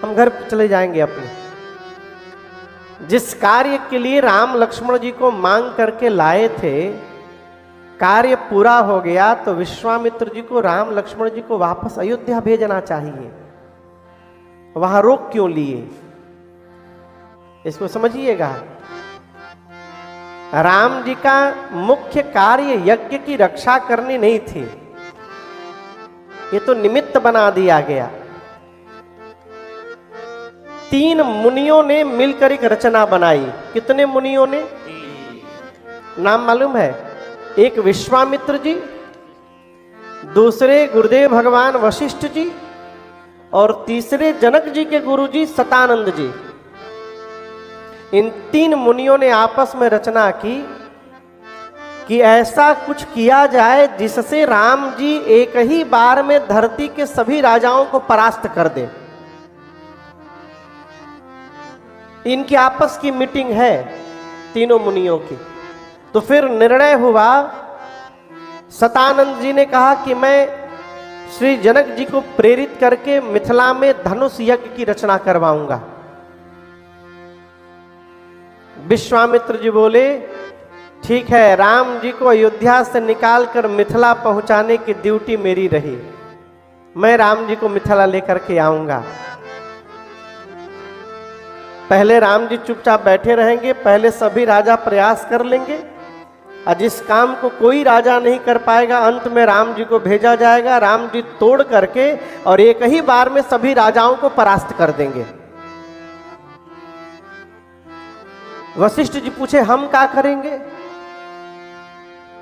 हम घर चले जाएंगे अपने। जिस कार्य के लिए राम लक्ष्मण जी को मांग करके लाए थे, कार्य पूरा हो गया, तो विश्वामित्र जी को राम लक्ष्मण जी को वापस अयोध्या भेजना चाहिए। वहां रोक क्यों लिए, इसको समझिएगा। राम जी का मुख्य कार्य यज्ञ की रक्षा करनी नहीं थी, ये तो निमित्त बना दिया गया। 3 मुनियों ने मिलकर एक रचना बनाई। कितने मुनियों ने, नाम मालूम है? एक विश्वामित्र जी, दूसरे गुरुदेव भगवान वशिष्ठ जी, और तीसरे जनक जी के गुरु जी सतानंद जी। इन 3 मुनियों ने आपस में रचना की कि ऐसा कुछ किया जाए जिससे राम जी एक ही बार में धरती के सभी राजाओं को परास्त कर दे। इनकी आपस की मीटिंग है तीनों मुनियों की। तो फिर निर्णय हुआ, सतानंद जी ने कहा कि मैं श्री जनक जी को प्रेरित करके मिथिला में धनुष यज्ञ की रचना करवाऊंगा। विश्वामित्र जी बोले ठीक है, राम जी को अयोध्या से निकालकर मिथिला पहुंचाने की ड्यूटी मेरी रही, मैं राम जी को मिथिला लेकर के आऊंगा। पहले राम जी चुपचाप बैठे रहेंगे, पहले सभी राजा प्रयास कर लेंगे, और जिस काम को कोई राजा नहीं कर पाएगा अंत में राम जी को भेजा जाएगा। राम जी तोड़ करके और एक ही बार में सभी राजाओं को परास्त कर देंगे। वशिष्ठ जी पूछे हम क्या करेंगे?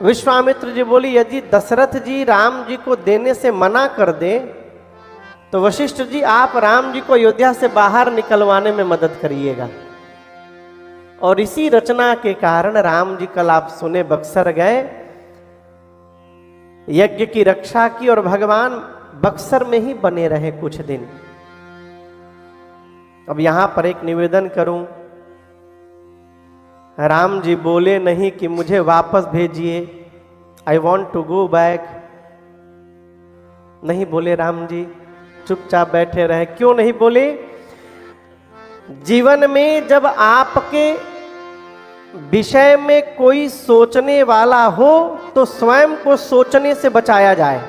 विश्वामित्र जी बोली यदि दशरथ जी राम जी को देने से मना कर दें तो वशिष्ठ जी आप राम जी को अयोध्या से बाहर निकलवाने में मदद करिएगा। और इसी रचना के कारण राम जी कल आप सुने बक्सर गए, यज्ञ की रक्षा की, और भगवान बक्सर में ही बने रहे कुछ दिन। अब यहां पर एक निवेदन करूं, राम जी बोले नहीं कि मुझे वापस भेजिए, I want to go back, नहीं बोले राम जी, चुपचाप बैठे रहे। क्यों नहीं बोले? जीवन में जब आपके विषय में कोई सोचने वाला हो तो स्वयं को सोचने से बचाया जाए।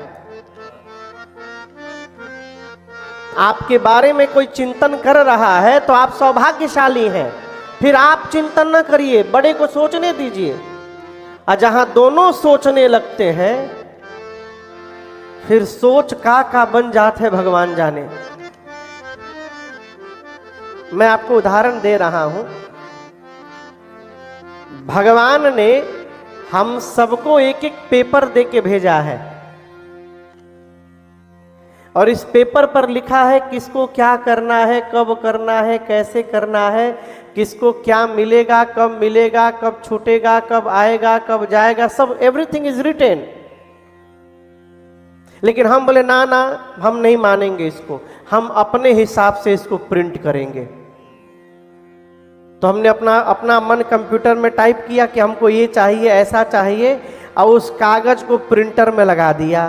आपके बारे में कोई चिंतन कर रहा है तो आप सौभाग्यशाली हैं, फिर आप चिंतन न करिए, बड़े को सोचने दीजिए। और जहां दोनों सोचने लगते हैं फिर सोच का बन जाते है भगवान जाने। मैं आपको उदाहरण दे रहा हूं। भगवान ने हम सबको एक एक पेपर दे के भेजा है, और इस पेपर पर लिखा है किसको क्या करना है, कब करना है, कैसे करना है, किसको क्या मिलेगा, कब मिलेगा, कब छूटेगा, कब आएगा, कब जाएगा, सब एवरीथिंग इज रिटेन। लेकिन हम बोले ना ना, हम नहीं मानेंगे इसको, हम अपने हिसाब से इसको प्रिंट करेंगे। तो हमने अपना मन कंप्यूटर में टाइप किया कि हमको ये चाहिए, ऐसा चाहिए, और उस कागज को प्रिंटर में लगा दिया।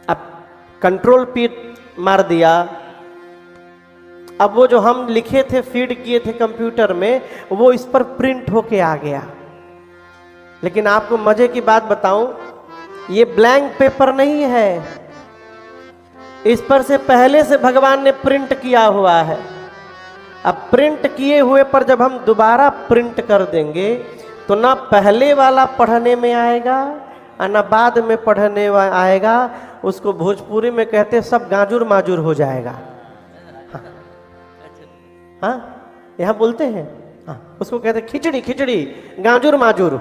अब कंट्रोल P मार दिया। अब वो जो हम लिखे थे, फीड किए थे कंप्यूटर में, वो इस पर प्रिंट होके आ गया। लेकिन आपको मजे की बात बताऊं, ये ब्लैंक पेपर नहीं है, इस पर से पहले से भगवान ने प्रिंट किया हुआ है। अब प्रिंट किए हुए पर जब हम दोबारा प्रिंट कर देंगे तो ना पहले वाला पढ़ने में आएगा और ना बाद में पढ़ने आएगा। उसको भोजपुरी में कहते सब गाजूर माजूर हो जाएगा। हाँ, यहाँ बोलते हैं, हाँ, उसको कहते खिचड़ी खिचड़ी, गाजूर माजूर।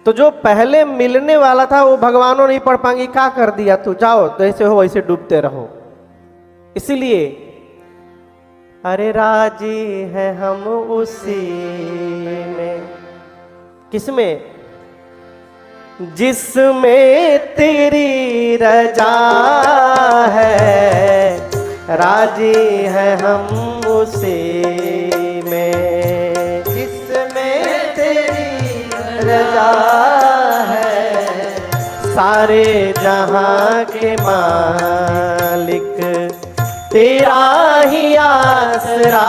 तो जो पहले मिलने वाला था वो भगवानों नहीं पढ़ पाएंगे, क्या कर दिया तू, जाओ जैसे हो वैसे डूबते रहो। इसीलिए अरे राजी है हम उसी में, किसमें? जिसमें तेरी रजा है, राजी है हम उसी में, जिसमें तेरी रजा है, सारे जहां के मालिक मालिक तेरा ही आसरा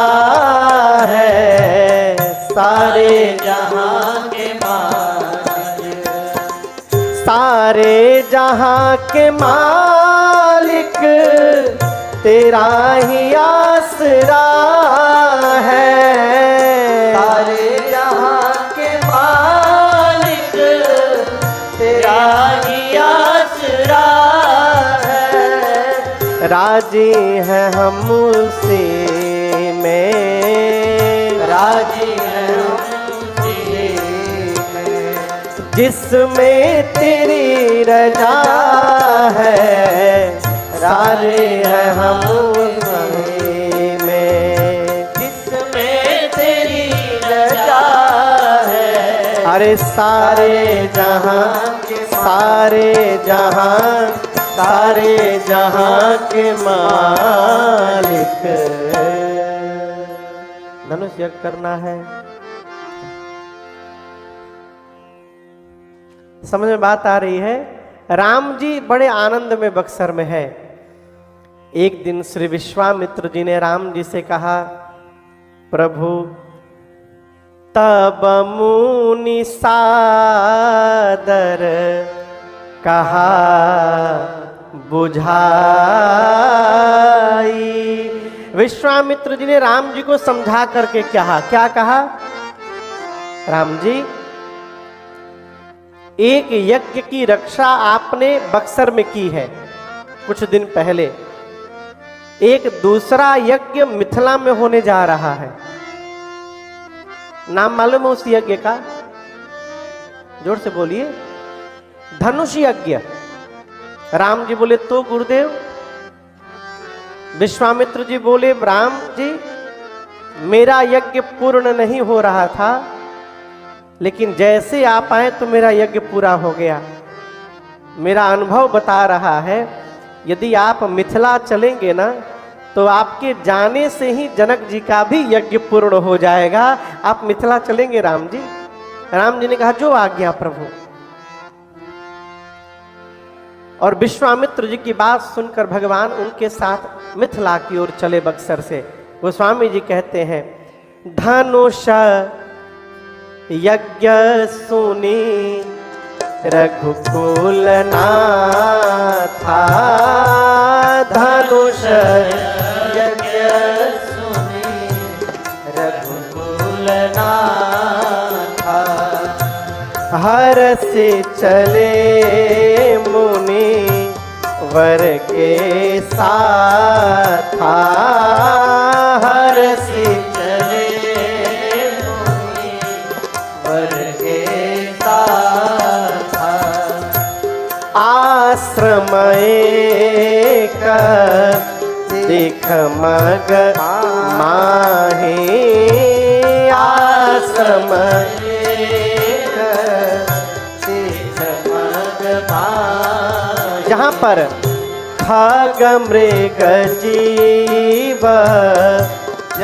है, सारे जहां के मालिक, सारे जहां के मालिक तेरा ही आसरा है, सारे जहां के मालिक तेरा ही आसरा है। राजी है हम उसी में, राजी है हम उसी में, जिसमें तेरी रजा है, सारे हैं हम उसी में, जिसमें तेरी रजा है। अरे सारे जहां के, सारे जहां, सारे जहां के मालिक। धनुष यज्ञ करना है। समझ में बात आ रही है? राम जी बड़े आनंद में बक्सर में है। एक दिन श्री विश्वामित्र जी ने राम जी से कहा, प्रभु तब मुनि सादर कहा बुझाई। विश्वामित्र जी ने राम जी को समझा करके कहा, क्या कहा? राम जी, एक यज्ञ की रक्षा आपने बक्सर में की है कुछ दिन पहले, एक दूसरा यज्ञ मिथिला में होने जा रहा है। नाम मालूम है उस यज्ञ का? जोर से बोलिए। धनुष यज्ञ। राम जी बोले तो गुरुदेव। विश्वामित्र जी बोले, राम जी मेरा यज्ञ पूर्ण नहीं हो रहा था, लेकिन जैसे आप आए तो मेरा यज्ञ पूरा हो गया। मेरा अनुभव बता रहा है, यदि आप मिथिला चलेंगे ना तो आपके जाने से ही जनक जी का भी यज्ञ पूर्ण हो जाएगा। आप मिथिला चलेंगे राम जी? राम जी ने कहा, जो आज्ञा प्रभु। और विश्वामित्र जी की बात सुनकर भगवान उनके साथ मिथिला की ओर चले बक्सर से। गोस्वामी जी कहते हैं, धनुष यज्ञ सुनी रघुकुल नाथा, धनुष यज्ञ सुनी रघुकुल नाथा, हर से चले मुनि वर के साथा, हर से चले मुनि वर के साथा, आश्रम एक दिख मग माहे, आश्रम एक दिख मग माहे, जहाँ पर खग मृग जीव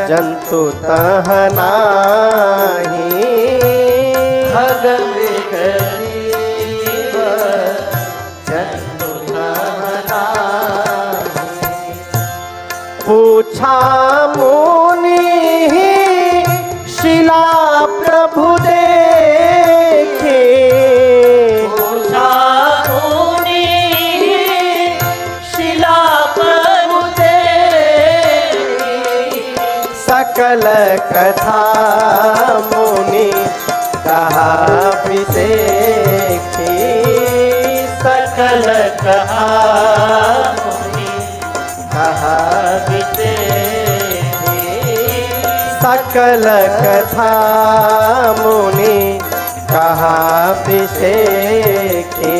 जंतु तह नाही, खग मृग जीव जंतु तह नाही, पूछा मुनि शिला प्रभु देखे, पूछा मुनि शिला प्रभु देखे, सकल कथा मुनि कहा विसेखी, सकल कथा मुनि कहा विसेखी, सकल कथा मुनि कहा विसेखी,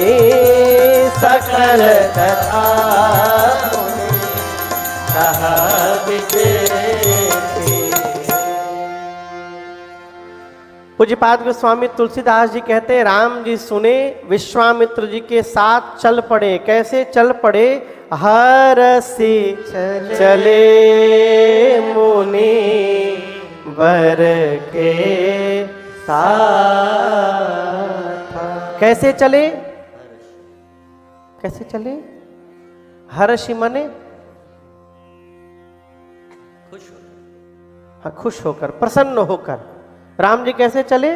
सकल कथा मुनि कहा विसेखी। पूज्यपाद गोस्वामी तुलसीदास जी कहते हैं, राम जी सुने, विश्वामित्र जी के साथ चल पड़े। कैसे चल पड़े? हर से चले मुनि वर के साथ। कैसे चले? कैसे चले? हर्षि मने हाँ, खुश होकर, प्रसन्न होकर। राम जी कैसे चले?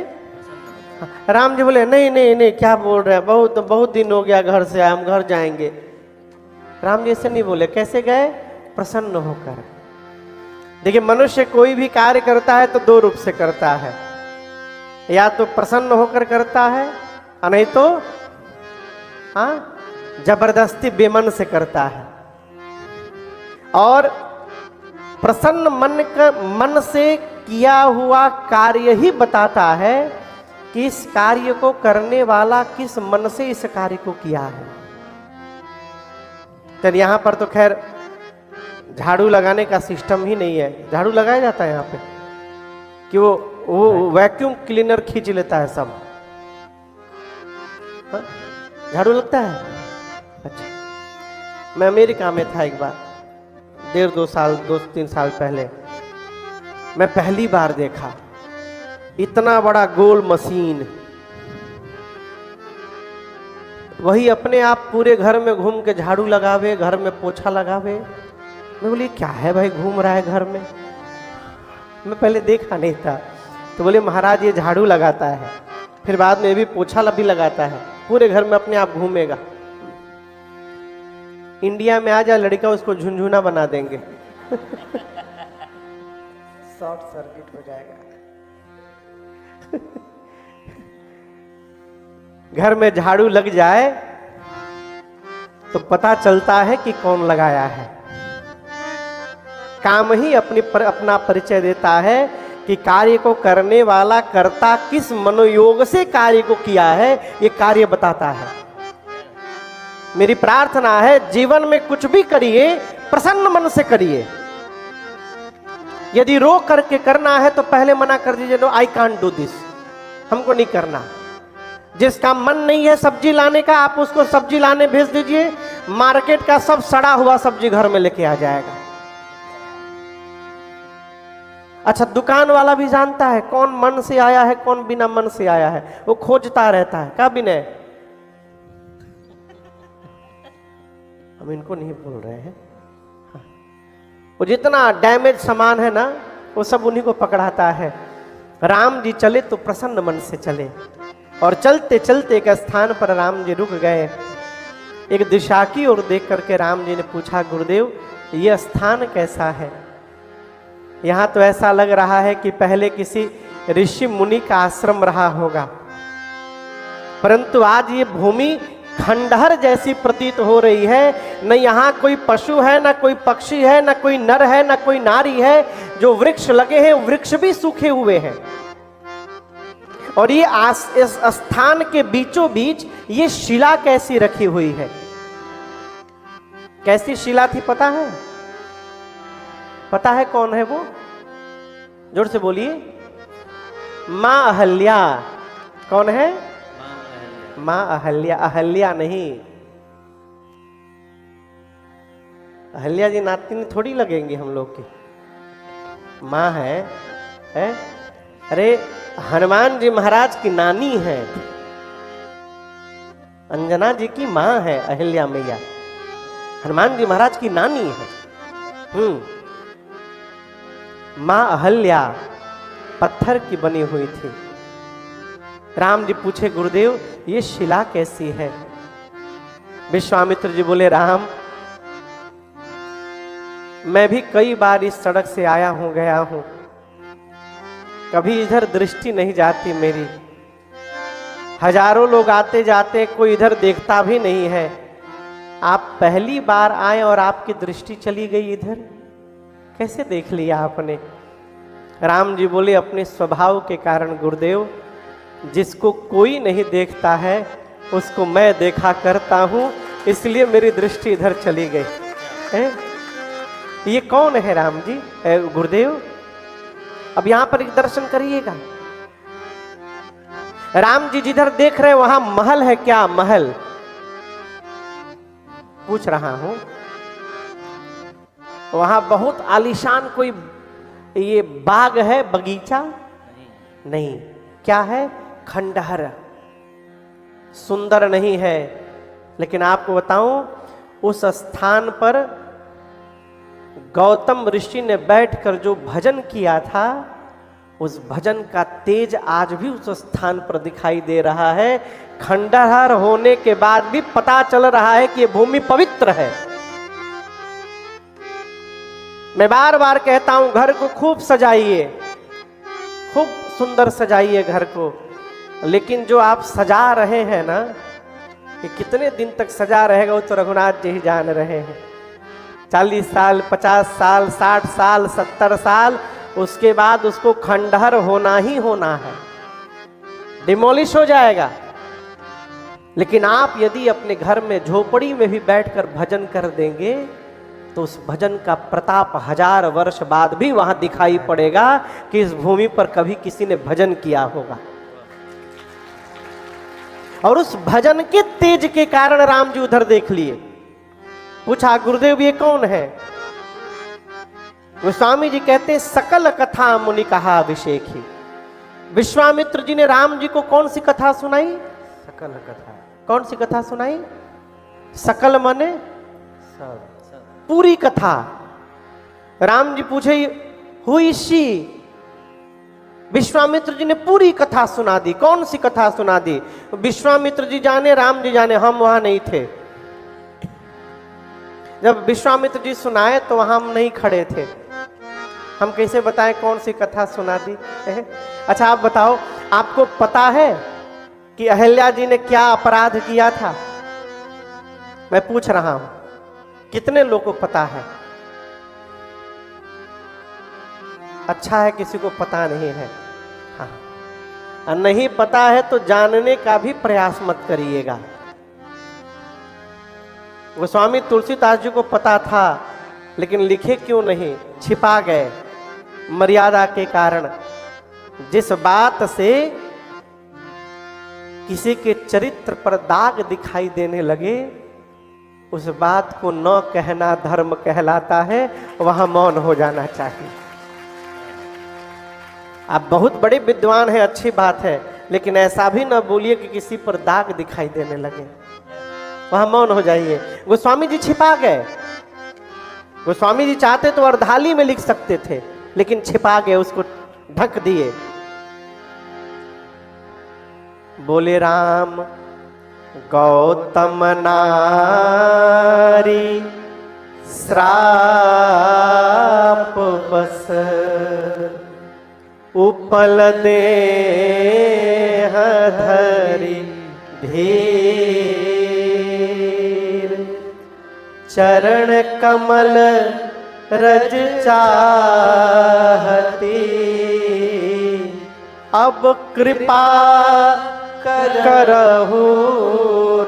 राम जी बोले नहीं नहीं नहीं, क्या बोल रहे हैं, बहुत बहुत दिन हो गया घर से आए, हम घर जाएंगे। राम जी ऐसे नहीं बोले, कैसे गए? प्रसन्न होकर। देखिए, मनुष्य कोई भी कार्य करता है तो दो रूप से करता है, या तो प्रसन्न होकर करता है, और नहीं तो हाँ जबरदस्ती बेमन से करता है। और प्रसन्न मन से किया हुआ कार्य ही बताता है कि इस कार्य को करने वाला किस मन से इस कार्य को किया है। तो यहां पर तो खैर झाड़ू लगाने का सिस्टम ही नहीं है। झाड़ू लगाया जाता है यहाँ पे कि वो वैक्यूम क्लीनर खींच लेता है सब। हाँ? झाड़ू लगता है? अच्छा, मैं अमेरिका में था एक बार, 2-3 साल पहले। मैं पहली बार देखा इतना बड़ा गोल मशीन। वही अपने आप पूरे घर में घूम के झाड़ू लगावे, घर में पोछा लगावे। मैं बोली क्या है भाई, घूम रहा है घर में? मैं पहले देखा नहीं था। तो बोले महाराज ये झाड़ू लगाता है, फिर बाद में भी पोछा भी लगाता है, पूरे घर में अपने आप घूमेगा। इंडिया में आ जाए लड़का, उसको झुनझुना बना देंगे। शॉर्ट सर्किट हो जाएगा। घर में झाड़ू लग जाए तो पता चलता है कि कौन लगाया है। काम ही अपना परिचय देता है कि कार्य को करने वाला कर्ता किस मनोयोग से कार्य को किया है, ये कार्य बताता है। मेरी प्रार्थना है जीवन में कुछ भी करिए प्रसन्न मन से करिए। यदि रो करके करना है तो पहले मना कर दीजिए, no I can't do this, हमको नहीं करना। जिसका मन नहीं है सब्जी लाने का, आप उसको सब्जी लाने भेज दीजिए, मार्केट का सब सड़ा हुआ सब्जी घर में लेके आ जाएगा। अच्छा, दुकान वाला भी जानता है कौन मन से आया है कौन बिना मन से आया है, वो खोजता रहता है। क्या विनय, हम इनको नहीं बोल रहे हैं। हाँ। वो जितना डैमेज सामान है ना, वो सब उन्हीं को पकड़ाता है। राम जी चले तो प्रसन्न मन से चले, और चलते चलते एक स्थान पर राम जी रुक गए। एक दिशा की ओर देख करके राम जी ने पूछा, गुरुदेव ये स्थान कैसा है? यहाँ तो ऐसा लग रहा है कि पहले किसी ऋषि मुनि का आश्रम रहा होगा, परंतु आज ये भूमि खंडहर जैसी प्रतीत हो रही है। न यहाँ कोई पशु है, न कोई पक्षी है, न कोई नर है, न कोई नारी है। जो वृक्ष लगे हैं वृक्ष भी सूखे हुए हैं। और ये इस स्थान के बीचों बीच ये शिला कैसी रखी हुई है? कैसी शिला थी पता है? पता है कौन है वो? जोर से बोलिए। मां अहल्या। कौन है? मां अहल्या। अहल्या नहीं, अहल्या जी नातिन थोड़ी लगेंगी हम लोग की। मां है? अरे हनुमान जी महाराज की नानी है, अंजना जी की मां है अहल्या मैया, हनुमान जी महाराज की नानी है। मां अहल्या पत्थर की बनी हुई थी। राम जी पूछे, गुरुदेव ये शिला कैसी है? विश्वामित्र जी बोले, राम मैं भी कई बार इस सड़क से आया हूं गया हूं, कभी इधर दृष्टि नहीं जाती मेरी। हजारों लोग आते जाते, कोई इधर देखता भी नहीं है। आप पहली बार आए और आपकी दृष्टि चली गई इधर, कैसे देख लिया आपने? राम जी बोले, अपने स्वभाव के कारण गुरुदेव, जिसको कोई नहीं देखता है उसको मैं देखा करता हूं, इसलिए मेरी दृष्टि इधर चली गई। ये कौन है राम जी? गुरुदेव अब यहां पर एक दर्शन करिएगा। राम जी जिधर देख रहे वहां महल है क्या? महल पूछ रहा हूं। वहां बहुत आलीशान कोई ये बाग है, बगीचा नहीं। क्या है? खंडहर। सुंदर नहीं है, लेकिन आपको बताऊं उस स्थान पर गौतम ऋषि ने बैठकर जो भजन किया था, उस भजन का तेज आज भी उस स्थान पर दिखाई दे रहा है। खंडहर होने के बाद भी पता चल रहा है कि ये भूमि पवित्र है। मैं बार बार कहता हूं, घर को खूब सजाइए, खूब सुंदर सजाइए घर को, लेकिन जो आप सजा रहे हैं ना, ये कितने दिन तक सजा रहेगा वो तो रघुनाथ जी ही जान रहे हैं। 40 साल, 50 साल, 60 साल, 70 साल, उसके बाद उसको खंडहर होना ही होना है, डिमोलिश हो जाएगा। लेकिन आप यदि अपने घर में झोपड़ी में भी बैठकर भजन कर देंगे तो उस भजन का प्रताप 1000 वर्ष बाद भी वहां दिखाई पड़ेगा कि इस भूमि पर कभी किसी ने भजन किया होगा। और उस भजन के तेज के कारण राम जी उधर देख लिए। पूछा, गुरुदेव ये कौन है? गोस्वामी जी कहते हैं, सकल कथा मुनि कहा अभिषेक ही। विश्वामित्र जी ने राम जी को कौन सी कथा सुनाई? सकल कथा। कौन सी कथा सुनाई? सकल माने सब, पूरी कथा। राम जी पूछे, हुई शी? विश्वामित्र जी ने पूरी कथा सुना दी। कौन सी कथा सुना दी? विश्वामित्र जी जाने, राम जी जाने, हम वहां नहीं थे। जब विश्वामित्र जी सुनाए तो वहां हम नहीं खड़े थे, हम कैसे बताएं कौन सी कथा सुना दी? अच्छा आप बताओ, आपको पता है कि अहल्या जी ने क्या अपराध किया था? मैं पूछ रहा हूं, कितने लोगों को पता है? अच्छा है किसी को पता नहीं है। हाँ, नहीं पता है तो जानने का भी प्रयास मत करिएगा। गोस्वामी तुलसीदास जी को पता था, लेकिन लिखे क्यों नहीं? छिपा गए मर्यादा के कारण। जिस बात से किसी के चरित्र पर दाग दिखाई देने लगे, उस बात को न कहना धर्म कहलाता है, वहां मौन हो जाना चाहिए। आप बहुत बड़े विद्वान हैं, अच्छी बात है, लेकिन ऐसा भी न बोलिए कि किसी पर दाग दिखाई देने लगे, वहां मौन हो जाइए। गोस्वामी जी छिपा गए। गोस्वामी जी चाहते तो अर्धाली में लिख सकते थे, लेकिन छिपा गए, उसको ढक दिए। बोले राम गौतम नारी श्राप बस, उपल देह धरि धीर, चरण कमल रज चाहती, अब कृपा करहु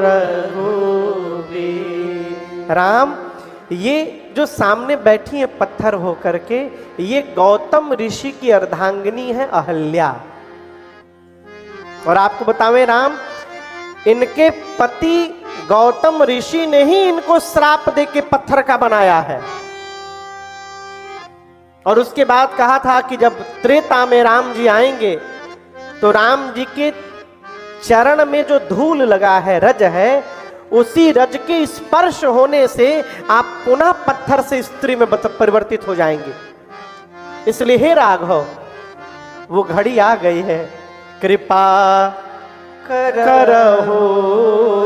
रघुवीर। राम, ये जो सामने बैठी है पत्थर होकर के, ये गौतम ऋषि की अर्धांगिनी है अहल्या। और आपको बतावें राम, इनके पति गौतम ऋषि ने ही इनको श्राप देके पत्थर का बनाया है। और उसके बाद कहा था कि जब त्रेता में राम जी आएंगे तो राम जी के चरण में जो धूल लगा है, रज है, उसी रज के स्पर्श होने से आप पुनः पत्थर से स्त्री में परिवर्तित हो जाएंगे। इसलिए हे राघव, वो घड़ी आ गई है, कृपा करहु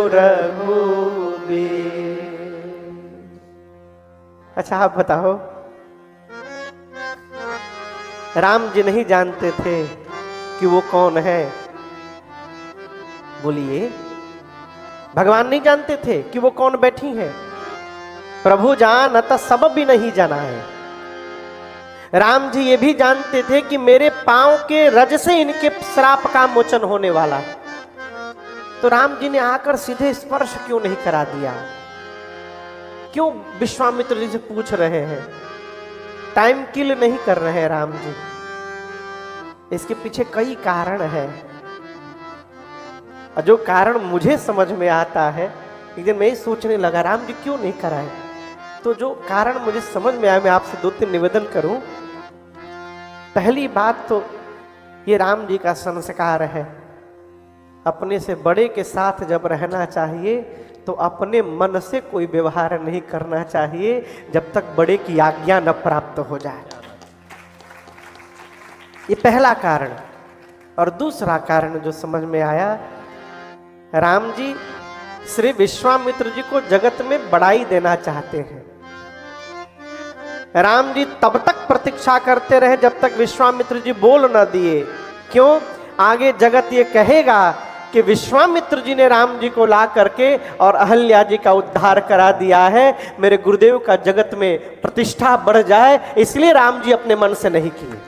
रघुवीर। अच्छा आप बताओ, राम जी नहीं जानते थे कि वो कौन है? बोलिए, भगवान नहीं जानते थे कि वो कौन बैठी है? प्रभु जानत सब भी नहीं जाना है। राम जी ये भी जानते थे कि मेरे पांव के रज से इनके श्राप का मोचन होने वाला है। तो राम जी ने आकर सीधे स्पर्श क्यों नहीं करा दिया? क्यों विश्वामित्र जी से पूछ रहे हैं? टाइम किल नहीं कर रहे हैं राम जी। इसके पीछे कई कारण है, और जो कारण मुझे समझ में आता है, एक दिन मैं ही सोचने लगा राम जी क्यों नहीं कराए। तो जो कारण मुझे समझ में आया, मैं आपसे 2-3 निवेदन करूं। पहली बात तो ये राम जी का संस्कार है, अपने से बड़े के साथ जब रहना चाहिए तो अपने मन से कोई व्यवहार नहीं करना चाहिए जब तक बड़े की आज्ञा न प्राप्त हो जाए। ये पहला कारण। और दूसरा कारण जो समझ में आया, राम जी श्री विश्वामित्र जी को जगत में बड़ाई देना चाहते हैं। राम जी तब तक प्रतीक्षा करते रहे जब तक विश्वामित्र जी बोल न दिए। क्यों? आगे जगत ये कहेगा कि विश्वामित्र जी ने राम जी को ला करके और अहल्या जी का उद्धार करा दिया है, मेरे गुरुदेव का जगत में प्रतिष्ठा बढ़ जाए, इसलिए राम जी अपने मन से नहीं किए।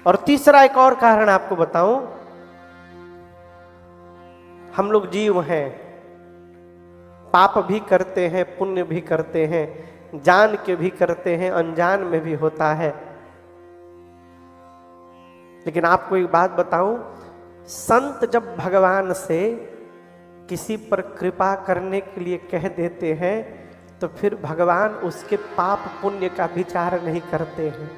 और तीसरा एक और कारण आपको बताऊं, हम लोग जीव हैं, पाप भी करते हैं, पुण्य भी करते हैं, जान के भी करते हैं, अनजान में भी होता है। लेकिन आपको एक बात बताऊं, संत जब भगवान से किसी पर कृपा करने के लिए कह देते हैं तो फिर भगवान उसके पाप पुण्य का विचार नहीं करते हैं।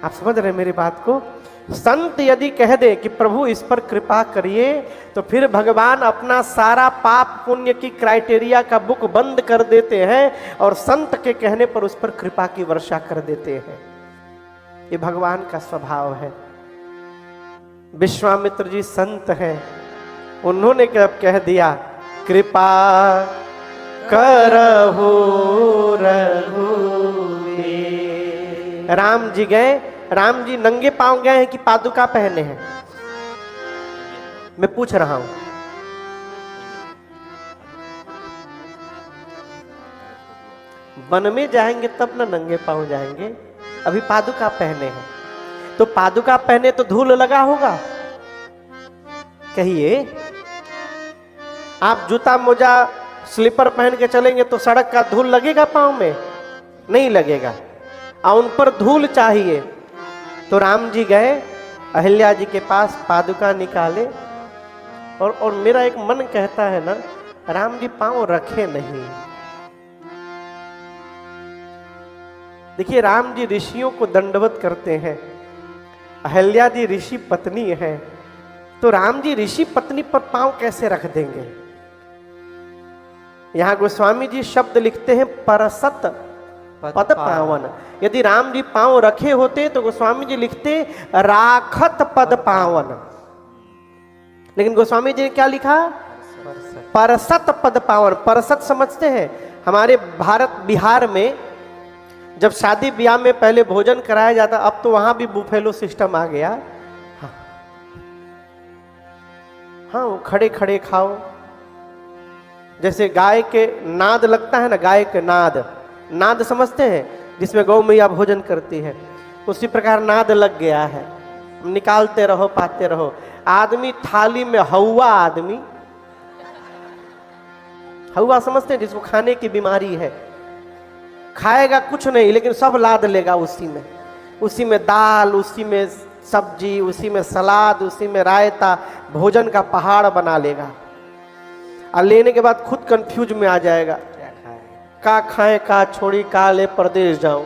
आप समझ रहे हैं मेरी बात को? संत यदि कह दे कि प्रभु इस पर कृपा करिए, तो फिर भगवान अपना सारा पाप पुण्य की क्राइटेरिया का बुक बंद कर देते हैं और संत के कहने पर उस पर कृपा की वर्षा कर देते हैं। ये भगवान का स्वभाव है। विश्वामित्र जी संत हैं, उन्होंने जब कह दिया कृपा करहु रघुवीर, राम जी गए। राम जी नंगे पांव गए हैं कि पादुका पहने हैं? मैं पूछ रहा हूं। वन में जाएंगे तब ना नंगे पांव जाएंगे, अभी पादुका पहने हैं। तो पादुका पहने तो धूल लगा होगा, कहिए। आप जूता मोजा स्लीपर पहन के चलेंगे तो सड़क का धूल लगेगा पांव में? नहीं लगेगा। और उन पर धूल चाहिए। तो राम जी गए अहिल्या जी के पास, पादुका निकाले। और मेरा एक मन कहता है ना, राम जी पांव रखे नहीं। देखिए, राम जी ऋषियों को दंडवत करते हैं, अहिल्या जी ऋषि पत्नी है, तो राम जी ऋषि पत्नी पर पांव कैसे रख देंगे? यहां गोस्वामी जी शब्द लिखते हैं परसत पद पावन। यदि राम जी पांव रखे होते तो गोस्वामी जी लिखते राखत पद पावन। लेकिन गोस्वामी जी ने क्या लिखा? परसत पद पावन। परसत समझते हैं? हमारे भारत बिहार में जब शादी ब्याह में पहले भोजन कराया जाता, अब तो वहां भी बुफेलो सिस्टम आ गया। हाँ, वो खड़े खड़े खाओ। जैसे गाय के नाद लगता है ना, गाय के नाद, नाद समझते हैं, जिसमें गौ मैया भोजन करती है, उसी प्रकार नाद लग गया है। निकालते रहो, पाते रहो। आदमी थाली में हौवा, आदमी हौवा समझते हैं, जिसको खाने की बीमारी है, खाएगा कुछ नहीं लेकिन सब लाद लेगा उसी में दाल, उसी में सब्जी, उसी में सलाद, उसी में रायता, भोजन का पहाड़ बना लेगा। और लेने के बाद खुद कंफ्यूज में आ जाएगा, का खाएं का छोड़ी, का ले परदेश जाऊं।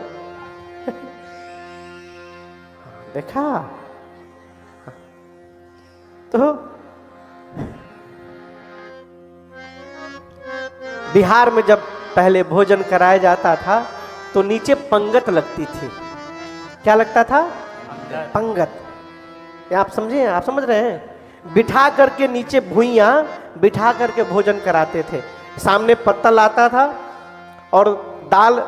देखा? तो बिहार में जब पहले भोजन कराया जाता था तो नीचे पंगत लगती थी। क्या लगता था? पंगत। आप समझे? आप समझ रहे हैं? बिठा करके नीचे भुइयां बिठा करके भोजन कराते थे। सामने पत्तल आता था और दाल,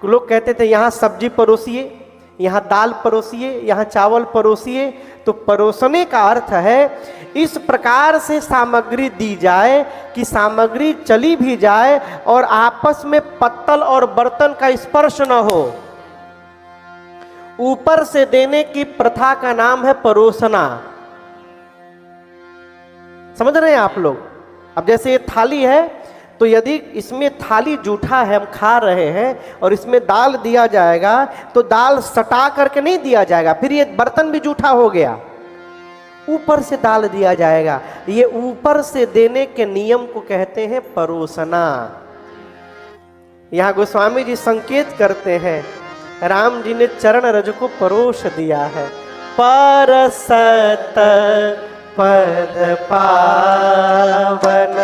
लोग कहते थे यहाँ सब्जी परोसिए, यहाँ दाल परोसिए, यहाँ चावल परोसिए। तो परोसने का अर्थ है इस प्रकार से सामग्री दी जाए कि सामग्री चली भी जाए और आपस में पत्तल और बर्तन का स्पर्श न हो। ऊपर से देने की प्रथा का नाम है परोसना। समझ रहे हैं आप लोग? अब जैसे ये थाली है, तो यदि इसमें थाली जूठा है, हम खा रहे हैं, और इसमें दाल दिया जाएगा तो दाल सटा करके नहीं दिया जाएगा, फिर ये बर्तन भी जूठा हो गया। ऊपर से दाल दिया जाएगा। ये ऊपर से देने के नियम को कहते हैं परोसना। यहां गोस्वामी जी संकेत करते हैं, राम जी ने चरण रज को परोस दिया है। परसत पद पावन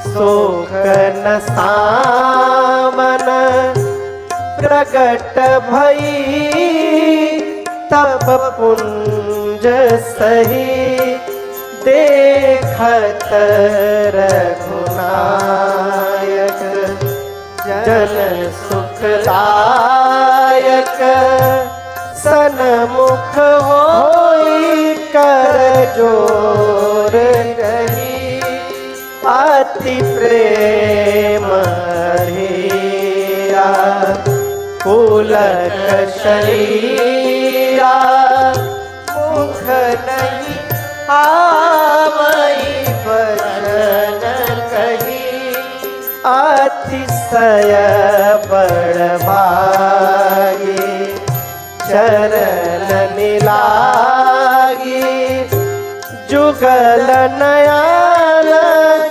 शोकन सावन प्रगट भई तब पुंज सही देखत रघुनायक जन सुखदायक सन्मुख होई कर जोर रही अति प्रेम धीरा पुलक शरीरा मुख नहीं आवई वचन कही अतिशय बड़भागी चरण मिलागी जुगल नयन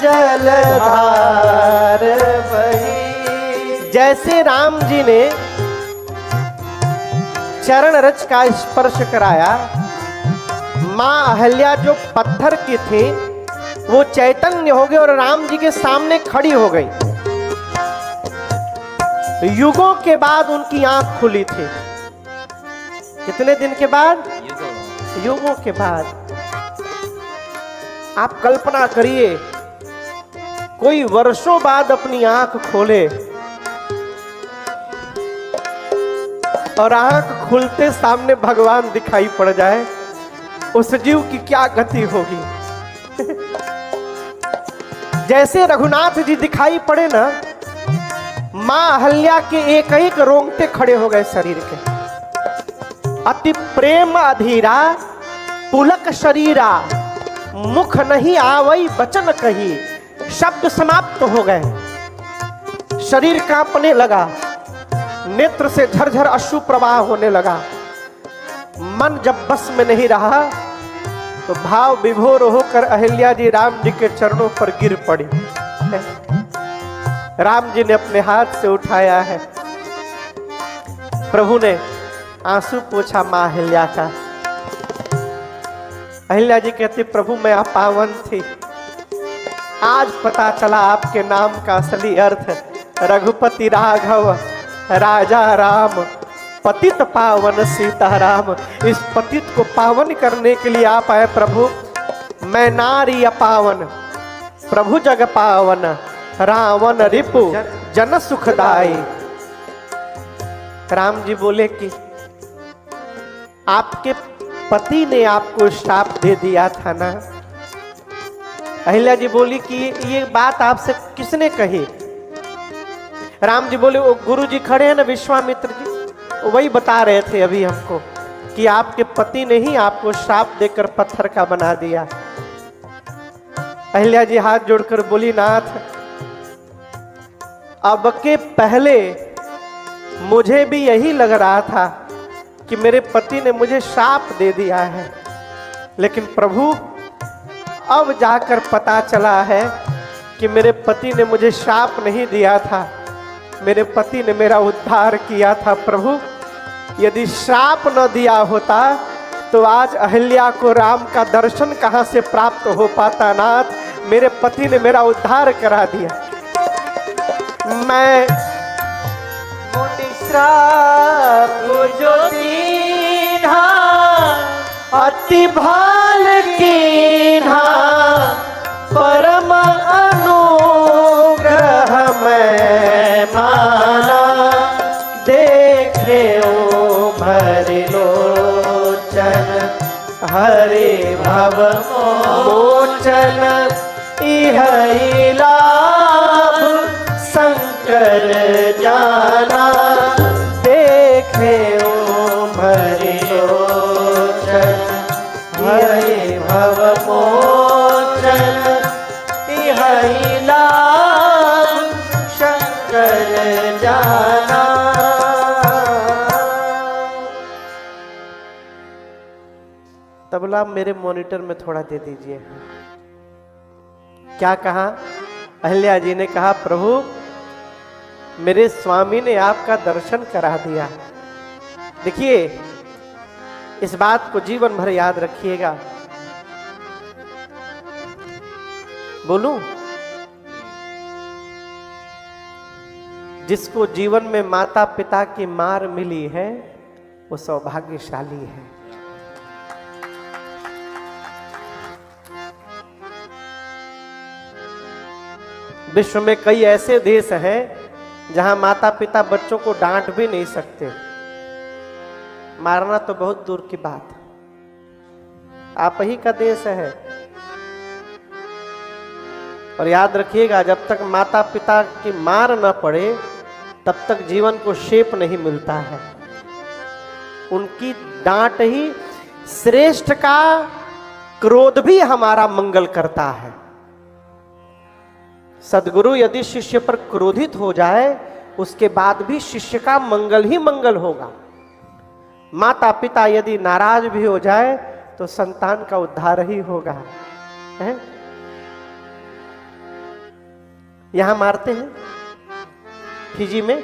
जलधार बही। जैसे राम जी ने चरण रज का स्पर्श कराया, मां अहल्या जो पत्थर की थी वो चैतन्य हो गई और राम जी के सामने खड़ी हो गई। युगों के बाद उनकी आंख खुली थी। कितने दिन के बाद? युगों के बाद। आप कल्पना करिए, कोई वर्षों बाद अपनी आंख खोले और आंख खुलते सामने भगवान दिखाई पड़ जाए, उस जीव की क्या गति होगी। जैसे रघुनाथ जी दिखाई पड़े ना, मां अहल्या के एक एक रोंगटे खड़े हो गए शरीर के। अति प्रेम अधीरा पुलक शरीरा मुख नहीं आवई वचन कही। शब्द समाप्त हो गए, शरीर कांपने लगा, नेत्र से झरझर अश्रु प्रवाह होने लगा। मन जब बस में नहीं रहा तो भाव विभोर होकर अहिल्या जी राम जी के चरणों पर गिर पड़ी। राम जी ने अपने हाथ से उठाया है। प्रभु ने आंसू पोछा मां अहिल्या का। अहिल्या जी कहती, प्रभु मैं अपावन थी, आज पता चला आपके नाम का असली अर्थ। रघुपति राघव राजा राम पतित पावन सीताराम। इस पतित को पावन करने के लिए आप आए प्रभु। मैं नारी अपावन, प्रभु जग पावन, रावण रिपु जन सुखदाई। राम जी बोले कि आपके पति ने आपको श्राप दे दिया था ना। अहिल्या जी बोली कि ये बात आपसे किसने कही? राम जी बोले, वो गुरु जी खड़े हैं ना, विश्वामित्र जी, वही बता रहे थे अभी हमको कि आपके पति ने ही आपको श्राप देकर पत्थर का बना दिया। अहिल्या जी हाथ जोड़कर बोली, नाथ अब के पहले मुझे भी यही लग रहा था कि मेरे पति ने मुझे श्राप दे दिया है, लेकिन प्रभु अब जाकर पता चला है कि मेरे पति ने मुझे श्राप नहीं दिया था, मेरे पति ने मेरा उद्धार किया था। प्रभु यदि श्राप न दिया होता तो आज अहिल्या को राम का दर्शन कहां से प्राप्त हो पाता। नाथ मेरे पति ने मेरा उद्धार करा दिया। मैं श्राप जो दीन्हा अति भाल कीन्हा परम अनुग्रह मैं माना। देखे ओ भरि लोचन हरि भव मोचन इह लाभ शंकर जाना। देखे ओ भरि लोचन हरि भव मोचन इह लाभ शंकर जाना। तबला मेरे मॉनिटर में थोड़ा दे दीजिए। क्या कहा? अहिल्या जी ने कहा, प्रभु मेरे स्वामी ने आपका दर्शन करा दिया। देखिए, इस बात को जीवन भर याद रखिएगा। बोलूं, जिसको जीवन में माता पिता की मार मिली है वो सौभाग्यशाली है। विश्व में कई ऐसे देश हैं जहां माता पिता बच्चों को डांट भी नहीं सकते, मारना तो बहुत दूर की बात। आप ही का देश है। और याद रखिएगा, जब तक माता पिता की मार न पड़े तब तक जीवन को शेप नहीं मिलता है। उनकी डांट ही श्रेष्ठ का क्रोध भी हमारा मंगल करता है। सद्गुरु यदि शिष्य पर क्रोधित हो जाए उसके बाद भी शिष्य का मंगल ही मंगल होगा। माता पिता यदि नाराज भी हो जाए तो संतान का उद्धार ही होगा। है? यहां मारते हैं, फिजी में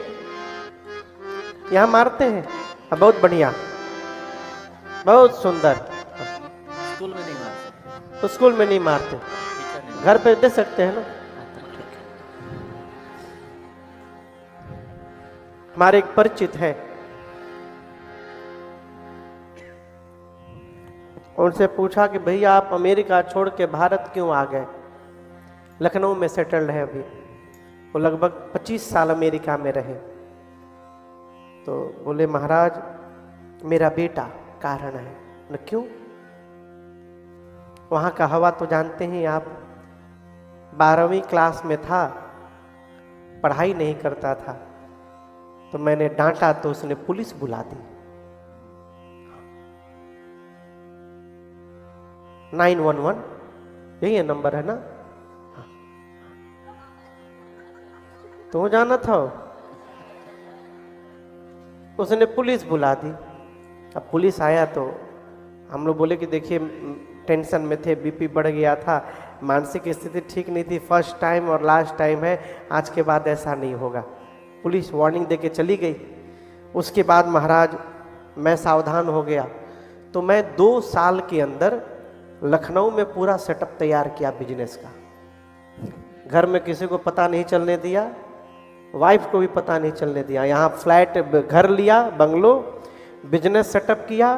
यहां मारते हैं। बहुत बढ़िया, बहुत सुंदर। स्कूल में नहीं मारते, तो स्कूल में नहीं मारते, घर पे दे सकते हैं ना। हमारे एक परिचित है, उनसे पूछा कि भैया आप अमेरिका छोड़ के भारत क्यों आ गए? लखनऊ में सेटल्ड है अभी। वो लगभग 25 साल अमेरिका में रहे। तो बोले महाराज मेरा बेटा कारण है। न क्यों? वहाँ का हवा तो जानते हैं आप। 12वीं क्लास में था, पढ़ाई नहीं करता था, तो मैंने डांटा तो उसने पुलिस बुला दी। 911 यही है नंबर, है ना? तो जाना था, उसने पुलिस बुला दी। अब पुलिस आया तो हम लोग बोले कि देखिए टेंशन में थे, बीपी बढ़ गया था, मानसिक स्थिति ठीक नहीं थी, फर्स्ट टाइम और लास्ट टाइम है, आज के बाद ऐसा नहीं होगा। पुलिस वार्निंग दे के चली गई। उसके बाद महाराज मैं सावधान हो गया, तो मैं 2 साल के अंदर लखनऊ में पूरा सेटअप तैयार किया बिजनेस का। घर में किसी को पता नहीं चलने दिया, वाइफ को भी पता नहीं चलने दिया। यहाँ फ्लैट घर लिया, बंगलो, बिजनेस सेटअप किया,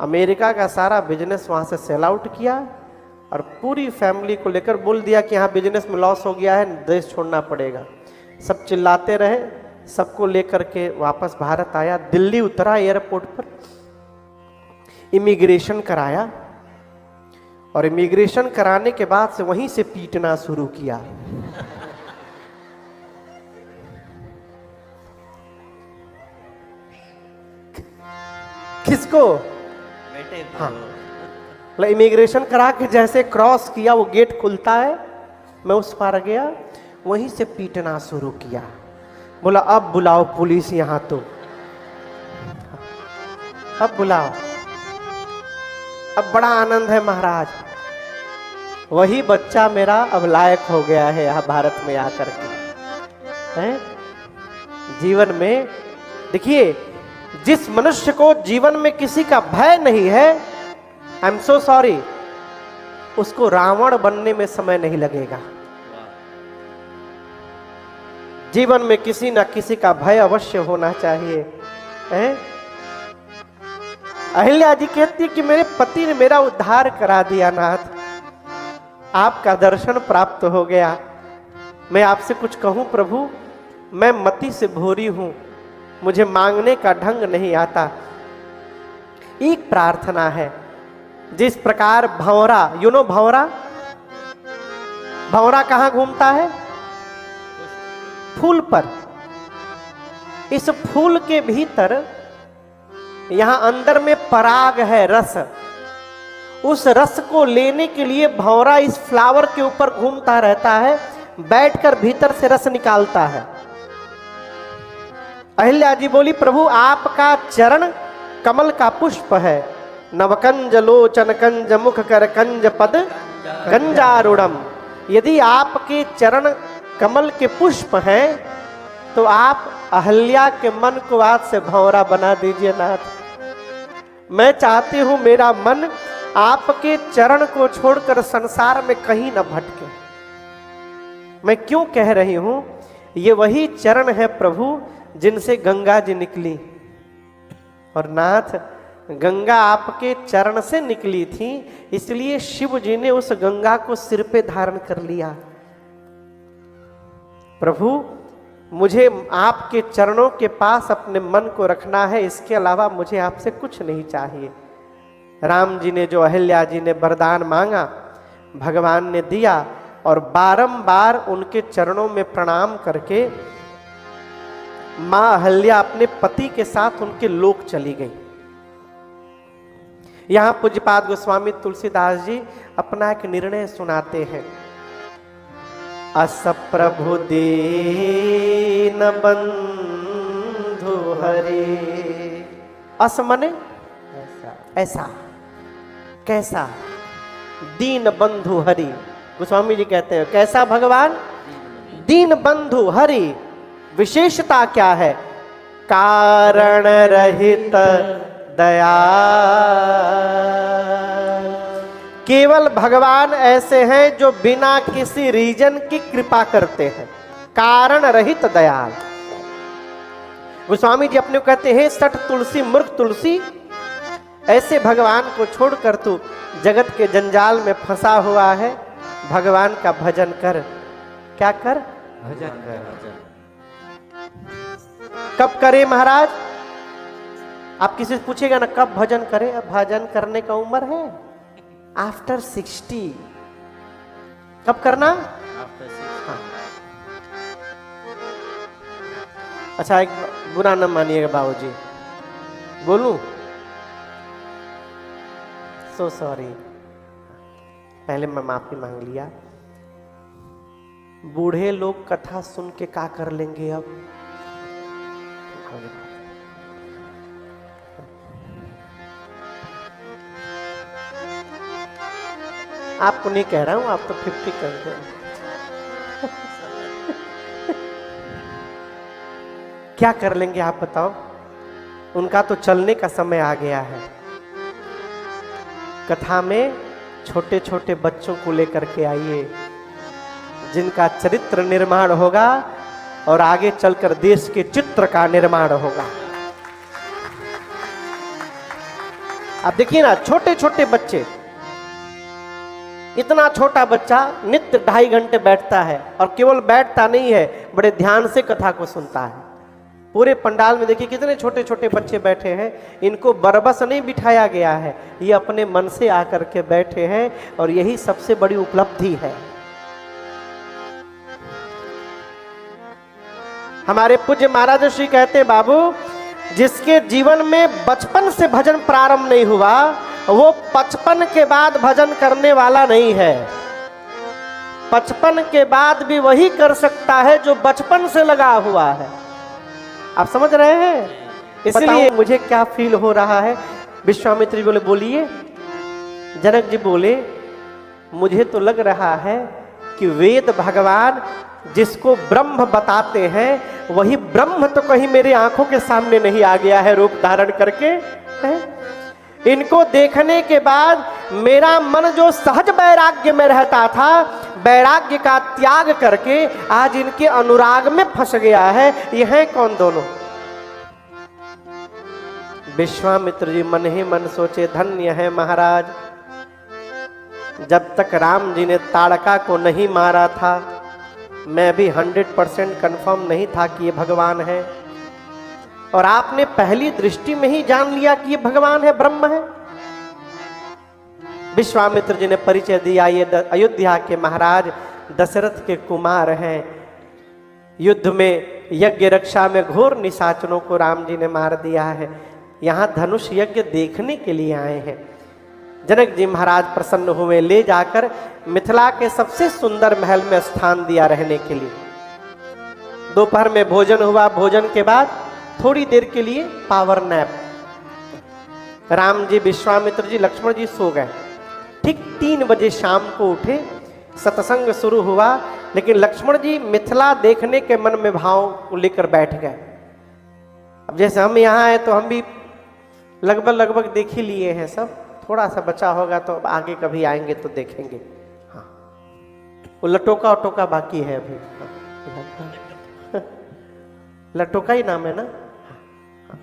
अमेरिका का सारा बिजनेस वहाँ से सेल आउट किया और पूरी फैमिली को लेकर बोल दिया कि यहाँ बिजनेस में लॉस हो गया है, देश छोड़ना पड़ेगा। सब चिल्लाते रहे, सबको लेकर के वापस भारत आया। दिल्ली उतरा, एयरपोर्ट पर इमिग्रेशन कराया और इमिग्रेशन कराने के बाद से वहीं से पीटना शुरू किया। किसको? बेटे को। हाँ, इमिग्रेशन करा के जैसे क्रॉस किया, वो गेट खुलता है, मैं उस पार गया, वहीं से पीटना शुरू किया। बोला अब बुलाओ पुलिस यहाँ, तो अब बुलाओ। अब बड़ा आनंद है महाराज, वही बच्चा मेरा अब लायक हो गया है यहाँ भारत में आकर के। है? जीवन में देखिए, जिस मनुष्य को जीवन में किसी का भय नहीं है, आई एम सो सॉरी, उसको रावण बनने में समय नहीं लगेगा। जीवन में किसी ना किसी का भय अवश्य होना चाहिए। है? अहिल्या जी कहती है कि मेरे पति ने मेरा उद्धार करा दिया नाथ, आपका दर्शन प्राप्त हो गया। मैं आपसे कुछ कहूं प्रभु, मैं मति से भोरी हूं, मुझे मांगने का ढंग नहीं आता। एक प्रार्थना है, जिस प्रकार भंवरा, यू नो भंवरा, भंवरा कहां घूमता है? फूल पर। इस फूल के भीतर यहां अंदर में पराग है, रस। उस रस को लेने के लिए भंवरा इस फ्लावर के ऊपर घूमता रहता है, बैठकर भीतर से रस निकालता है। अहिल्या जी बोली प्रभु आपका चरण कमल का पुष्प है, नवकंज लोचन कंज मुख कर कंज पद गंजारूढ़म। यदि आपके चरण कमल के पुष्प हैं तो आप अहिल्या के मन को आज से भंवरा बना दीजिए नाथ। मैं चाहती हूं मेरा मन आपके चरण को छोड़कर संसार में कहीं न भटके। मैं क्यों कह रही हूं, ये वही चरण है प्रभु जिनसे गंगा जी निकली। और नाथ, गंगा आपके चरण से निकली थी, इसलिए शिव जी ने उस गंगा को सिर पे धारण कर लिया। प्रभु, मुझे आपके चरणों के पास अपने मन को रखना है, इसके अलावा मुझे आपसे कुछ नहीं चाहिए। राम जी ने जो अहिल्या जी ने वरदान मांगा, भगवान ने दिया, और बारंबार उनके चरणों में प्रणाम करके मां अहिल्या अपने पति के साथ उनके लोक चली गई। यहां पूज्यपाद गोस्वामी तुलसीदास जी अपना एक निर्णय सुनाते हैं। अस प्रभु दीन बंधु हरे। अस मने ऐसा, कैसा? दीन बंधु हरि। गोस्वामी जी कहते हैं कैसा भगवान? दीन बंधु हरि। विशेषता क्या है? कारण रहित दया। केवल भगवान ऐसे हैं जो बिना किसी रीजन की कृपा करते हैं, कारण रहित दयाल। गोस्वामी जी अपने को कहते हैं सठ तुलसी मूर्ख तुलसी, ऐसे भगवान को छोड़कर तू जगत के जंजाल में फंसा हुआ है, भगवान का भजन कर। क्या कर? भजन कर। कब करे महाराज? आप किसी से पूछेगा ना कब भजन करें, अब भजन करने का उम्र है आफ्टर 60। कब करना? हाँ। अच्छा, एक बुरा न मानिएगा बाबूजी, बोलूं? सो सॉरी, पहले मैं माफी मांग लिया। बूढ़े लोग कथा सुन के क्या कर लेंगे अब? आपको नहीं कह रहा हूं, आप तो 50 कर दो। क्या कर लेंगे आप बताओ? उनका तो चलने का समय आ गया है। कथा में छोटे छोटे बच्चों को लेकर के आइए, जिनका चरित्र निर्माण होगा और आगे चलकर देश के चित्र का निर्माण होगा। आप देखिए ना, छोटे छोटे बच्चे, इतना छोटा बच्चा नित्य 2.5 घंटे बैठता है, और केवल बैठता नहीं है, बड़े ध्यान से कथा को सुनता है। पूरे पंडाल में देखिए कितने छोटे छोटे बच्चे बैठे हैं। इनको बरबस नहीं बिठाया गया है, ये अपने मन से आकर के बैठे हैं, और यही सबसे बड़ी उपलब्धि है। हमारे पूज्य महाराज श्री कहते हैं, बाबू, जिसके जीवन में बचपन से भजन प्रारंभ नहीं हुआ, वो 55 के बाद भजन करने वाला नहीं है। 55 के बाद भी वही कर सकता है जो बचपन से लगा हुआ है। आप समझ रहे हैं? इसलिए मुझे क्या फील हो रहा है। विश्वामित्र जी बोले, बोलिए। जनक जी बोले, मुझे तो लग रहा है कि वेद भगवान जिसको ब्रह्म बताते हैं, वही ब्रह्म तो कहीं मेरी आंखों के सामने नहीं आ गया है रूप धारण करके है? इनको देखने के बाद मेरा मन जो सहज वैराग्य में रहता था, वैराग्य का त्याग करके आज इनके अनुराग में फंस गया है। ये है कौन दोनों? विश्वामित्र जी मन ही मन सोचे, धन्य है महाराज, जब तक राम जी ने ताड़का को नहीं मारा था, मैं भी 100% कंफर्म नहीं था कि ये भगवान है, और आपने पहली दृष्टि में ही जान लिया कि ये भगवान है, ब्रह्म है। विश्वामित्र जी ने परिचय दिया, ये अयोध्या के महाराज दशरथ के कुमार हैं। युद्ध में यज्ञ रक्षा में घोर निशाचरों को राम जी ने मार दिया है। यहाँ धनुष यज्ञ देखने के लिए आए हैं। जनक जी महाराज प्रसन्न हुए, ले जाकर मिथिला के सबसे सुंदर महल में स्थान दिया रहने के लिए। दोपहर में भोजन हुआ, भोजन के बाद थोड़ी देर के लिए पावर नैप। राम जी, विश्वामित्र जी, लक्ष्मण जी सो गए। ठीक 3 बजे शाम को उठे, सत्संग शुरू हुआ, लेकिन लक्ष्मण जी मिथिला देखने के मन में भाव को लेकर बैठ गए। अब जैसे हम यहाँ आए तो हम भी लगभग देख ही लिए हैं सब, थोड़ा सा बचा होगा तो आगे कभी आएंगे तो देखेंगे। हाँ, वो लटोका वटोका बाकी है अभी। लटोका ही नाम है ना,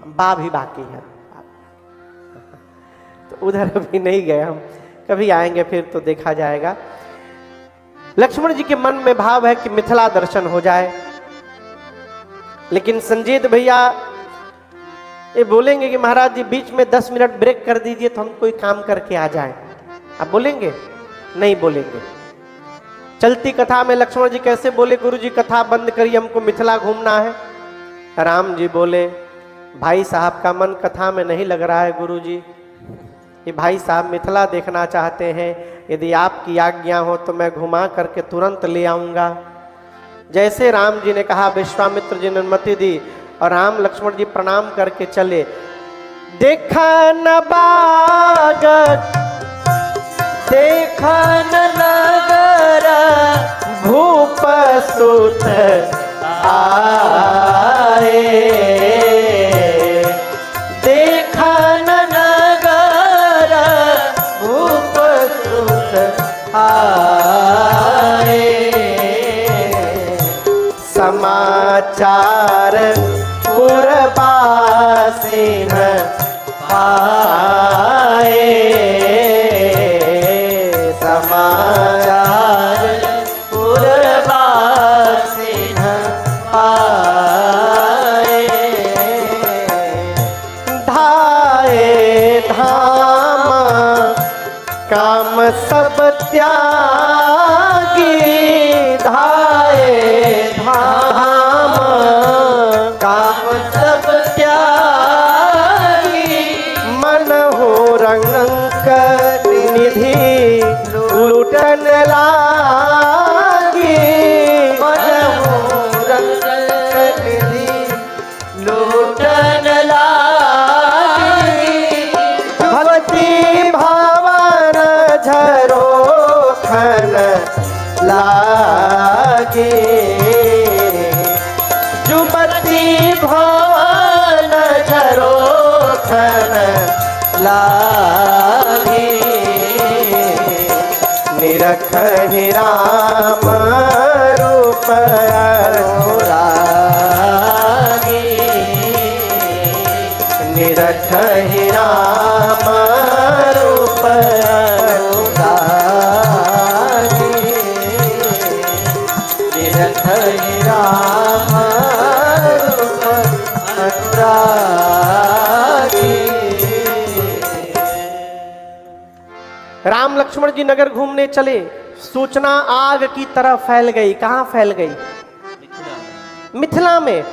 बा भी बाकी है। तो उधर अभी नहीं गए हम, कभी आएंगे फिर तो देखा जाएगा। लक्ष्मण जी के मन में भाव है कि मिथिला दर्शन हो जाए, लेकिन संजीत भैया ये बोलेंगे कि महाराज जी बीच में 10 मिनट ब्रेक कर दीजिए तो हम कोई काम करके आ जाएं। आप बोलेंगे? नहीं बोलेंगे। चलती कथा में लक्ष्मण जी कैसे बोले, गुरु जी कथा बंद करिए, हमको मिथिला घूमना है। राम जी बोले, भाई साहब का मन कथा में नहीं लग रहा है गुरु जी, ये भाई साहब मिथिला देखना चाहते हैं, यदि आपकी आज्ञा हो तो मैं घुमा करके तुरंत ले आऊंगा। जैसे राम जी ने कहा, विश्वामित्र जी ने अनुमति दी और राम लक्ष्मण जी प्रणाम करके चले। देखा न बाग देखा न नगर भूप सुत आए, देखा न नगर भूप सुत आए, समाचार पुरबासिन आए, समाचार पुरबासिन आए, धाए धाम काम सब त्यागी, धाए धाम काम सब त्यागी, मन हो रंग निधि लूटन लागी, मन हो रंग निधि लूटन लागी, भगवती भावन झरोखन लागे, जुबती भवन झरोखन लागे, निरखहि राम रूप अनुरागी, निरखहि राम रूप अनुरागी, निरखहि राम रूप अनुरागी। राम लक्ष्मण जी नगर घूमने चले, सूचना आग की तरह फैल गई। कहां फैल गई? मिथिला में।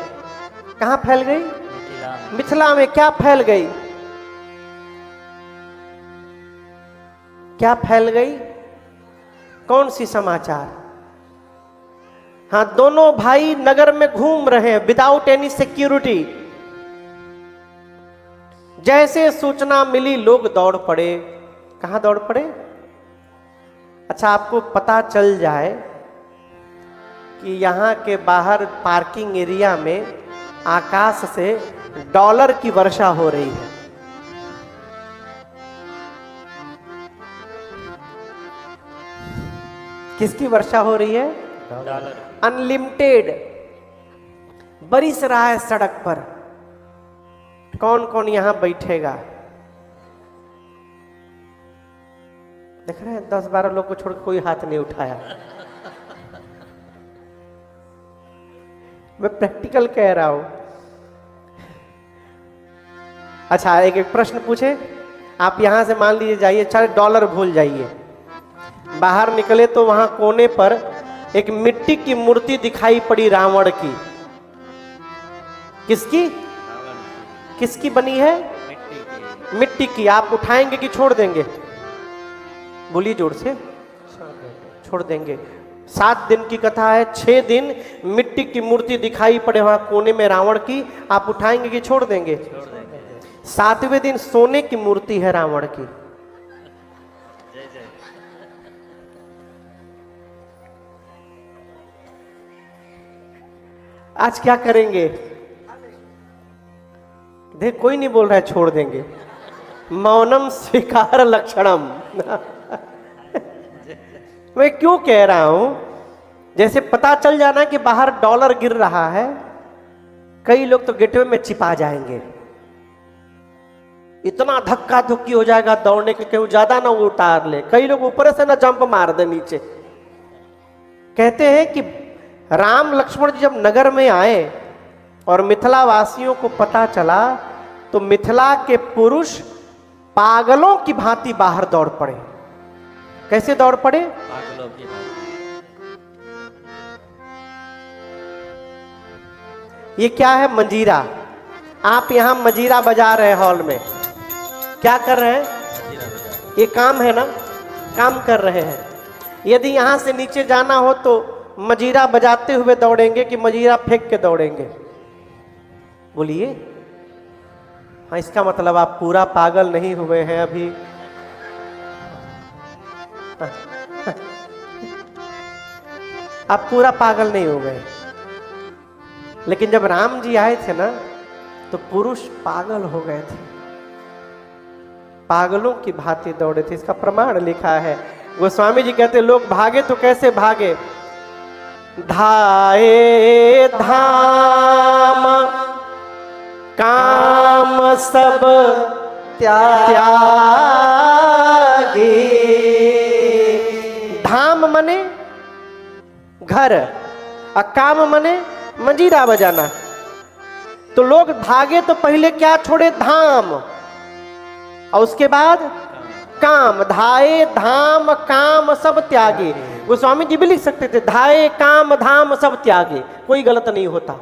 कहां फैल गई? मिथिला में। क्या फैल गई? क्या फैल गई? कौन सी समाचार? हाँ, दोनों भाई नगर में घूम रहे हैं विदाउट एनी सिक्योरिटी। जैसे सूचना मिली लोग दौड़ पड़े। कहां दौड़ पड़े? अच्छा, आपको पता चल जाए कि यहां के बाहर पार्किंग एरिया में आकाश से डॉलर की वर्षा हो रही है। किसकी वर्षा हो रही है? डॉलर। अनलिमिटेड बरिस रहा है सड़क पर। कौन कौन यहां बैठेगा? देख रहे हैं 10-12 लोग को छोड़ कोई हाथ नहीं उठाया। मैं प्रैक्टिकल कह रहा हूं। अच्छा, एक एक प्रश्न पूछे। आप यहां से मान लीजिए जाइए, चाहे डॉलर भूल जाइए, बाहर निकले तो वहां कोने पर एक मिट्टी की मूर्ति दिखाई पड़ी रावण की। किसकी? किसकी बनी है? मिट्टी की। आप उठाएंगे कि छोड़ देंगे? बोलिए जोर से। छोड़ देंगे। 7 दिन की कथा है, 6 दिन मिट्टी की मूर्ति दिखाई पड़े वहां कोने में रावण की। आप उठाएंगे कि छोड़ देंगे? 7वें दिन सोने की मूर्ति है रावण की। आज क्या करेंगे? देख, कोई नहीं बोल रहा है छोड़ देंगे। मौनम स्वीकार लक्षणम। मैं क्यों कह रहा हूं जैसे पता चल जाना कि बाहर डॉलर गिर रहा है, कई लोग तो गेटवे में छिपा जाएंगे, इतना धक्का धुक्की हो जाएगा दौड़ने के कहीं ज्यादा ना वो उतार ले, कई लोग ऊपर से ना जंप मार दे नीचे। कहते हैं कि राम लक्ष्मण जी जब नगर में आए और मिथिला वासियों को पता चला तो मिथिला के पुरुष पागलों की भांति बाहर दौड़ पड़े। कैसे दौड़ पड़े? पागलों की ये क्या है? मंजीरा। आप यहां मंजीरा बजा रहे हैं हॉल में, क्या कर रहे हैं? ये काम है ना, काम कर रहे हैं। यदि यहां से नीचे जाना हो तो मंजीरा बजाते हुए दौड़ेंगे कि मंजीरा फेंक के दौड़ेंगे? बोलिए। हाँ, इसका मतलब आप पूरा पागल नहीं हुए हैं अभी। आप पूरा पागल नहीं हो गए। लेकिन जब राम जी आए थे ना तो पुरुष पागल हो गए थे, पागलों की भांति दौड़े थे। इसका प्रमाण लिखा है। गोस्वामी जी कहते लोग भागे तो कैसे भागे? धाए धाम काम सब त्यागे। धाम मने घर और काम मने मंजीरा बजाना। तो लोग भागे तो पहले क्या छोड़े? धाम, और उसके बाद काम। धाये धाम काम सब त्यागे। गोस्वामी जी भी लिख सकते थे धाये काम धाम सब त्यागे, कोई गलत नहीं होता।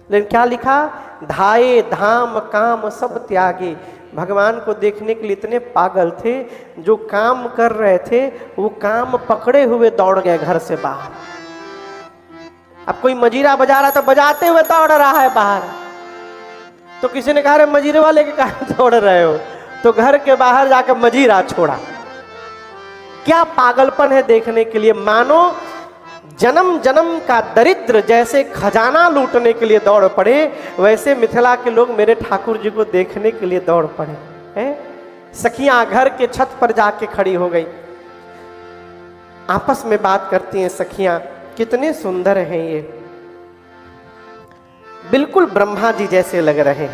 लेकिन क्या लिखा? धाये धाम काम सब त्यागे। भगवान को देखने के लिए इतने पागल थे, जो काम कर रहे थे वो काम पकड़े हुए दौड़ गए घर से बाहर। अब कोई मजीरा बजा रहा तो बजाते हुए दौड़ रहा है बाहर, तो किसी ने कहा अरे मजीरे वाले के कारण दौड़ रहे हो, तो घर के बाहर जाकर मजीरा छोड़ा। क्या पागलपन है देखने के लिए। मानो जन्म जन्म का दरिद्र जैसे खजाना लूटने के लिए दौड़ पड़े, वैसे मिथिला के लोग मेरे ठाकुर जी को देखने के लिए दौड़ पड़े हैं। सखियां घर के छत पर जाके खड़ी हो गई, आपस में बात करती हैं सखियां, कितने सुंदर हैं ये, बिल्कुल ब्रह्मा जी जैसे लग रहे हैं।